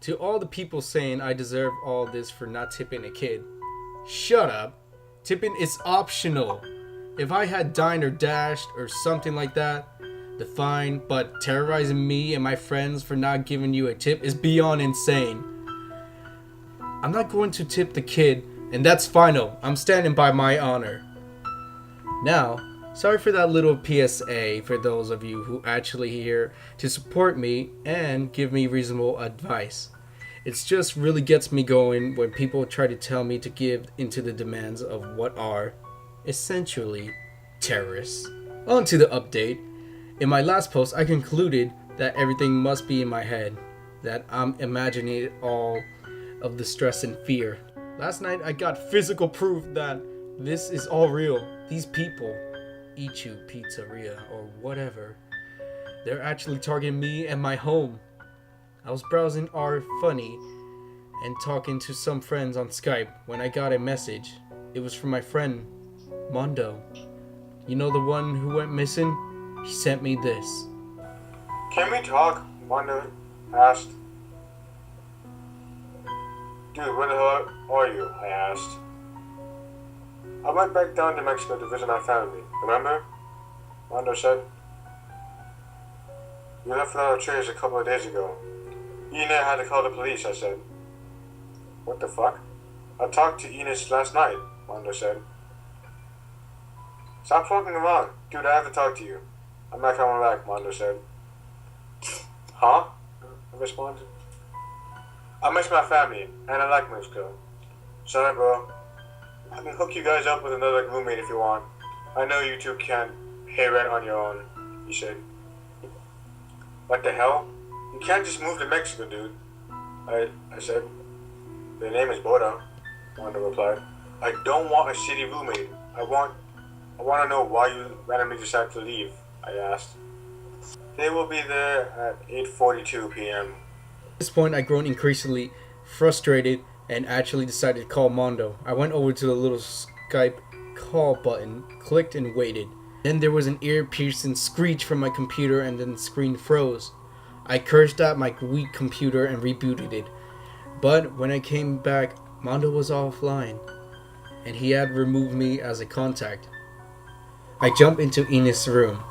To all the people saying I deserve all this for not tipping a kid, shut up. Tipping is optional. If I had dined or dashed or something like that, the fine, but terrorizing me and my friends for not giving you a tip is beyond insane. I'm not going to tip the kid, and that's final. I'm standing by my honor. Now, sorry for that little PSA for those of you who actually here to support me and give me reasonable advice. It just really gets me going when people try to tell me to give into the demands of what are, essentially, terrorists. On to the update. In my last post, I concluded that everything must be in my head, that I'm imagining all of the stress and fear. Last night, I got physical proof that this is all real. These people, Ichu Pizzeria or whatever, they're actually targeting me and my home. I was browsing our funny and talking to some friends on Skype when I got a message. It was from my friend, Mondo. You know, the one who went missing? He sent me this. Can we talk? Mondo asked. Dude, where the hell are you? I asked. I went back down to Mexico to visit my family, remember? Mondo said. You left without a trace a couple of days ago. Ina had to call the police, I said. What the fuck? I talked to Ines last night, Mondo said. Stop fucking around. Dude, I have to talk to you. I'm not coming back, Mondo said. Huh? I responded. I miss my family, and I like Mexico. Sorry, bro. I can hook you guys up with another roommate if you want. I know you two can't pay rent on your own, he said. What the hell? You can't just move to Mexico, dude. I said. Their name is Boda, Mondo replied. I don't want a shitty roommate. I want to know why you randomly decided to leave, I asked. They will be there at 8:42 p.m. At this point, I'd grown increasingly frustrated and actually decided to call Mondo. I went over to the little Skype call button, clicked and waited. Then there was an ear-piercing screech from my computer and then the screen froze. I cursed at my weak computer and rebooted it. But when I came back, Mondo was offline, and he had removed me as a contact. I jumped into Ines' room.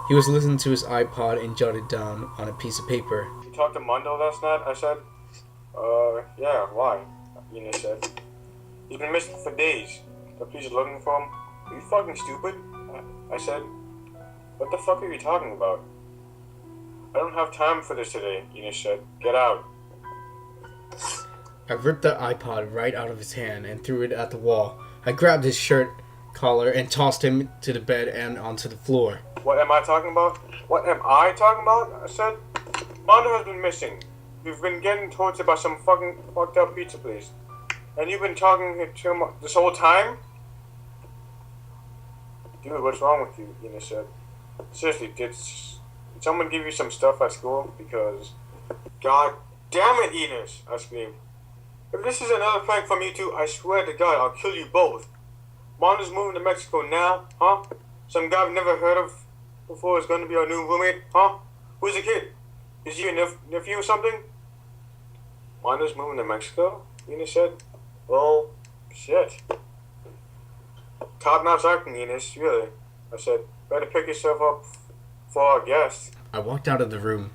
He was listening to his iPod and jotted down on a piece of paper. You talked to Mondo last night? I said. Yeah, why? Ines said. He's been missing for days. The police are looking for him. Are you fucking stupid? I said. What the fuck are you talking about? I don't have time for this today, Ines said. Get out. I ripped the iPod right out of his hand and threw it at the wall. I grabbed his shirt collar and tossed him to the bed and onto the floor. What am I talking about? What am I talking about? I said. Mondo has been missing. We've been getting towards about some fucking fucked up pizza place. And you've been talking to him this whole time? Dude, what's wrong with you? Ina said. Seriously, did someone give you some stuff at school? Because... God damn it, Ines! I screamed. If this is another prank from you two, I swear to God, I'll kill you both. Mondo's moving to Mexico now, huh? Some guy I've never heard of before is going to be our new roommate, huh? Who's the kid? Is he a nephew or something? Mondo's moving to Mexico? Ines said. Well, shit. Top-notch acting, Ines, really. I said, better pick yourself up for our guest. I walked out of the room,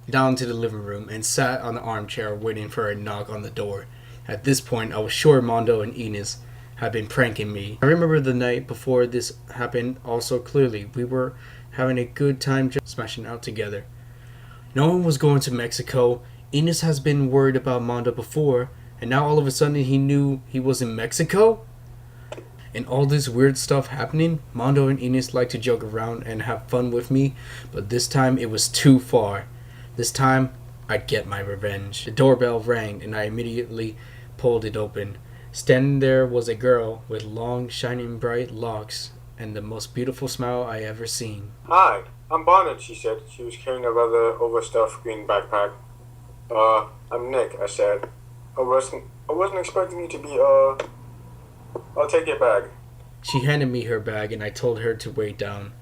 down to the living room, and sat on the armchair waiting for a knock on the door. At this point, I was sure Mondo and Ines had been pranking me. I remember the night before this happened also clearly. We were having a good time just smashing out together. No one was going to Mexico. Ines has been worried about Mondo before, and now all of a sudden he knew he was in Mexico? And all this weird stuff happening? Mondo and Ines like to joke around and have fun with me, but this time it was too far. This time, I'd get my revenge. The doorbell rang, and I immediately pulled it open. Standing there was a girl with long, shining, bright locks and the most beautiful smile I ever seen. Hi, I'm Bonnet, she said. She was carrying a rather overstuffed green backpack. I'm Nick, I said. I wasn't expecting you to be, I'll take your bag. She handed me her bag, and I told her to wait down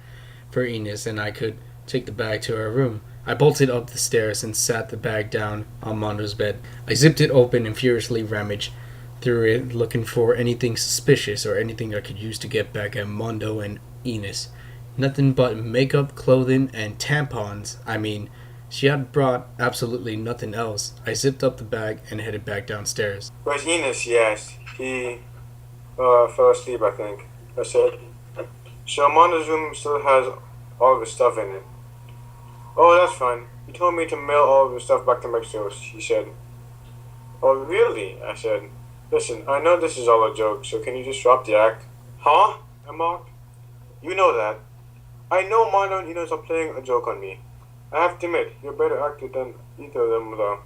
for Ines, and I could take the bag to her room. I bolted up the stairs and sat the bag down on Mondo's bed. I zipped it open and furiously rummaged through it, looking for anything suspicious or anything I could use to get back at Mondo and Enos. Nothing but makeup, clothing, and tampons. I mean, she had brought absolutely nothing else. I zipped up the bag and headed back downstairs. Where's Enos? Yes. He fell asleep, I think. I said. So Amanda's room still has all of his stuff in it. Oh, that's fine. He told me to mail all of his stuff back to Mexico, he said. Oh, really? I said. Listen, I know this is all a joke, so can you just drop the act? Huh? I mocked. You know that. I know Mondo and Enos are playing a joke on me. I have to admit, you're a better actor than either of them, though.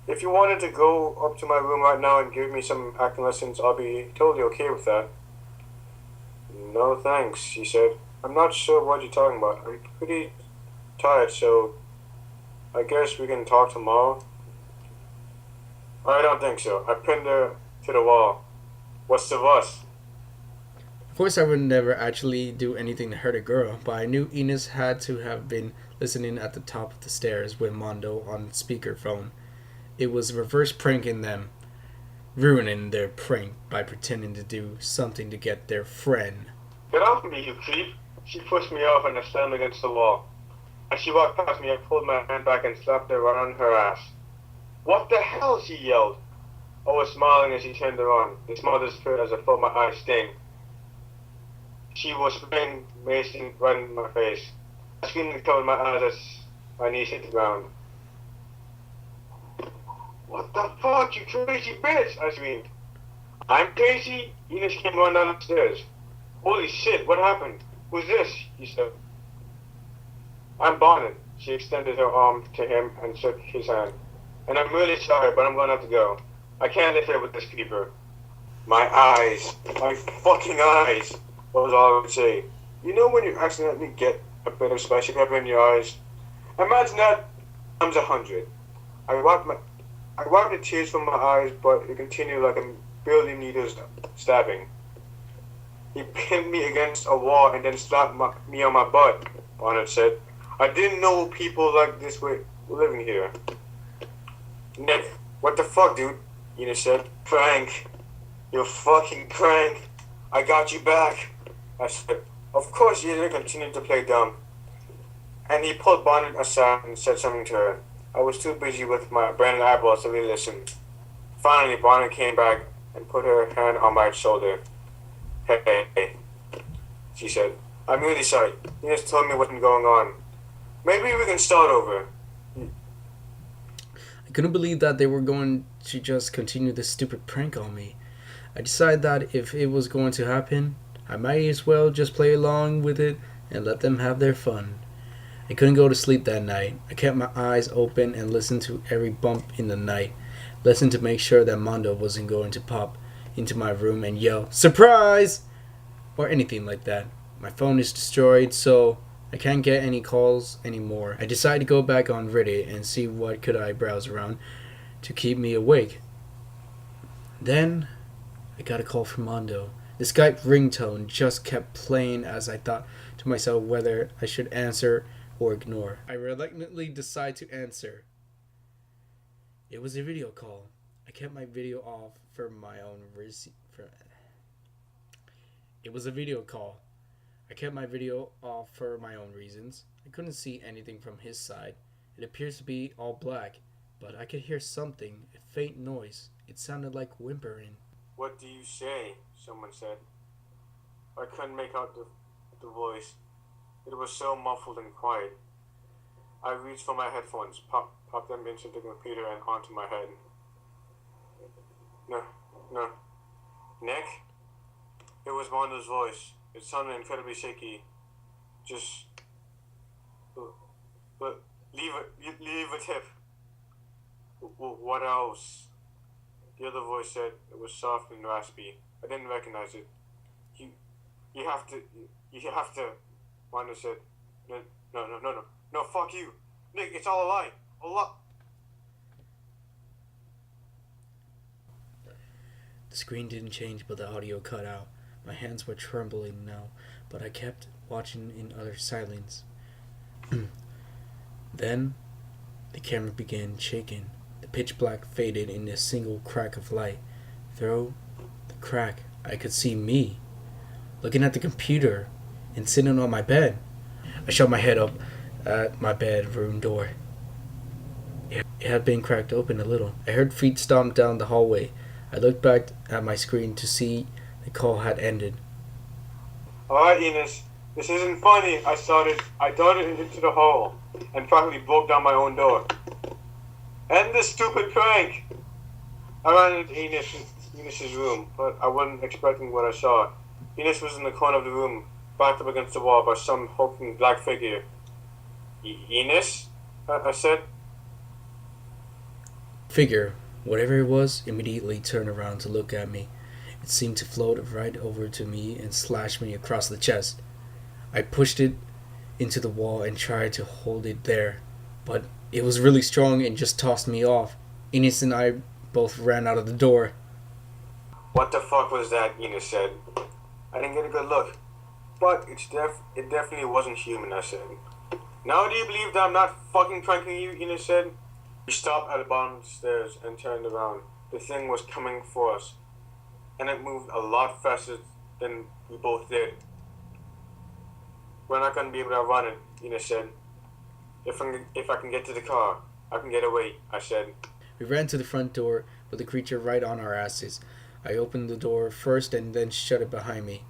If you wanted to go up to my room right now and give me some acting lessons, I'll be totally okay with that. No thanks, she said. I'm not sure what you're talking about. I'm pretty tired, so I guess we can talk tomorrow. I don't think so. I pinned her to the wall. What's the fuss? Of course, I would never actually do anything to hurt a girl, but I knew Enos had to have been listening at the top of the stairs with Mondo on speakerphone. It was reverse pranking them, ruining their prank by pretending to do something to get their friend. Get off me, you creep! She pushed me off and I slammed against the wall. As she walked past me, I pulled my hand back and slapped her right on her ass. What the hell? She yelled. I was smiling as she turned around. The smile disappeared as I felt my eyes sting. She was spraying Mason right in my face. I screamed and covered my eyes as my knees hit the ground. What the fuck, you crazy bitch? I screamed. I'm crazy? Enos came running down the stairs. Holy shit, what happened? Who's this? He said. I'm Bonnet. She extended her arm to him and shook his hand. And I'm really sorry, but I'm gonna have to go. I can't live here with this creeper. My eyes. My fucking eyes. Was all I would say. You know when you accidentally get a bit of spicy pepper in your eyes? Imagine that times 100. I wiped the tears from my eyes, but it continued like a billion needles stabbing. He pinned me against a wall and then slapped me on my butt, Bonnet said. I didn't know people like this were living here. Nick, what the fuck, dude? Enos said. Crank. You're fucking crank. I got you back. I said. Of course, Edie continued to play dumb. And he pulled Bonnet aside and said something to her. I was too busy with my branded eyeballs to really listen. Finally, Bonnet came back and put her hand on my shoulder. Hey, she said. I'm really sorry. Enos told me what's been going on. Maybe we can start over. I couldn't believe that they were going to just continue this stupid prank on me. I decided that if it was going to happen, I might as well just play along with it and let them have their fun. I couldn't go to sleep that night. I kept my eyes open and listened to every bump in the night. Listened to make sure that Mondo wasn't going to pop into my room and yell, "Surprise!" or anything like that. My phone is destroyed, so I can't get any calls anymore. I decided to go back on Reddit and see what could I browse around to keep me awake. Then I got a call from Mondo. The Skype ringtone just kept playing as I thought to myself whether I should answer or ignore. I reluctantly decided to answer. It was a video call. I kept my video off for my own reason. It was a video call. I kept my video off for my own reasons. I couldn't see anything from his side. It appears to be all black, but I could hear something, a faint noise. It sounded like whimpering. What do you say? Someone said. I couldn't make out the voice. It was so muffled and quiet. I reached for my headphones, popped them into the computer and onto my head. No. Nick? It was Mondo's voice. It sounded incredibly shaky. Just... But leave a tip. What else? The other voice said. It was soft and raspy. I didn't recognize it. You have to, Mondo said. No, fuck you. Nick, it's all a lie. A lie. The screen didn't change, but the audio cut out. My hands were trembling now, but I kept watching in utter silence. Then the camera began shaking. The pitch black faded in a single crack of light. Through the crack, I could see me, looking at the computer and sitting on my bed. I shot my head up at my bedroom door. It had been cracked open a little. I heard feet stomp down the hallway. I looked back at my screen to see the call had ended. Alright, Enos. This isn't funny. I darted into the hole and practically broke down my own door. End this stupid prank! I ran into Enos's room, but I wasn't expecting what I saw. Enos was in the corner of the room, backed up against the wall by some hulking black figure. Enos? I said. Figure, whatever it was, immediately turned around to look at me. It seemed to float right over to me and slash me across the chest. I pushed it into the wall and tried to hold it there, but it was really strong and just tossed me off. Enos and I both ran out of the door. What the fuck was that? Enos said. I didn't get a good look, but it definitely wasn't human, I said. Now do you believe that I'm not fucking pranking you? Enos said. We stopped at the bottom of the stairs and turned around. The thing was coming for us, and it moved a lot faster than we both did. We're not going to be able to outrun it, Enos said. If I can get to the car, I can get away, I said. We ran to the front door with the creature right on our asses. I opened the door first and then shut it behind me.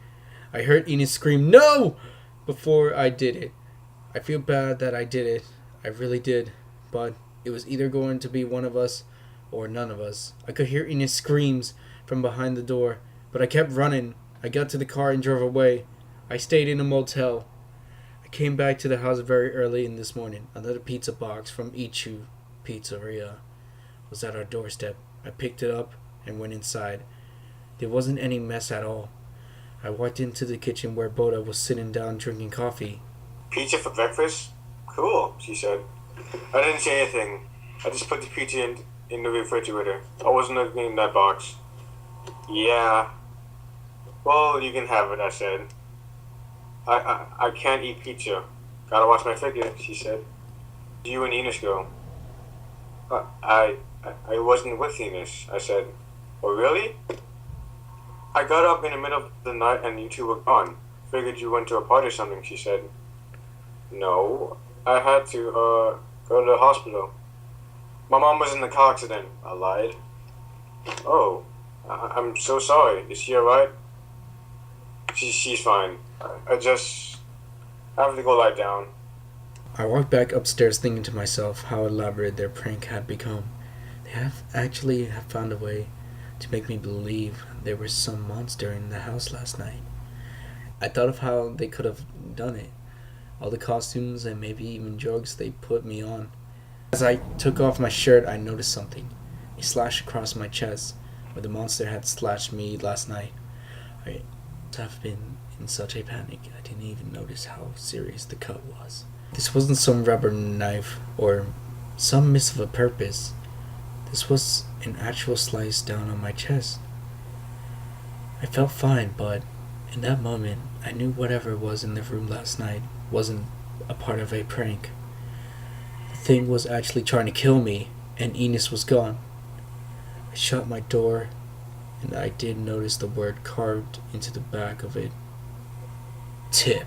I heard Enos scream, "No!" before I did it. I feel bad that I did it. I really did. But it was either going to be one of us or none of us. I could hear Enos' screams from behind the door, but I kept running. I got to the car and drove away. I stayed in a motel. I came back to the house very early in this morning. Another pizza box from Ichu Pizzeria was at our doorstep. I picked it up and went inside. There wasn't any mess at all. I walked into the kitchen where Boda was sitting down drinking coffee. Pizza for breakfast? Cool, she said. I didn't say anything. I just put the pizza in the refrigerator. I wasn't looking in that box. Yeah. Well, you can have it, I said. I can't eat pizza. Gotta watch my figure, she said. You and Enos go. I wasn't with Enos, I said. Oh, really? I got up in the middle of the night and you two were gone. Figured you went to a party or something, she said. No, I had to, go to the hospital. My mom was in the car accident, I lied. Oh, I'm so sorry. Is she alright? She's fine. I have to go lie down. I walked back upstairs thinking to myself how elaborate their prank had become. They have found a way to make me believe there was some monster in the house last night. I thought of how they could have done it. All the costumes and maybe even drugs they put me on. As I took off my shirt, I noticed something. A slash across my chest where the monster had slashed me last night. I have been in such a panic I didn't even notice how serious the cut was. This wasn't some rubber knife or some miss of a purpose. This was an actual slice down on my chest. I felt fine, but in that moment, I knew whatever was in the room last night wasn't a part of a prank. The thing was actually trying to kill me, and Enos was gone. I shut my door, and I did notice the word carved into the back of it. Tip.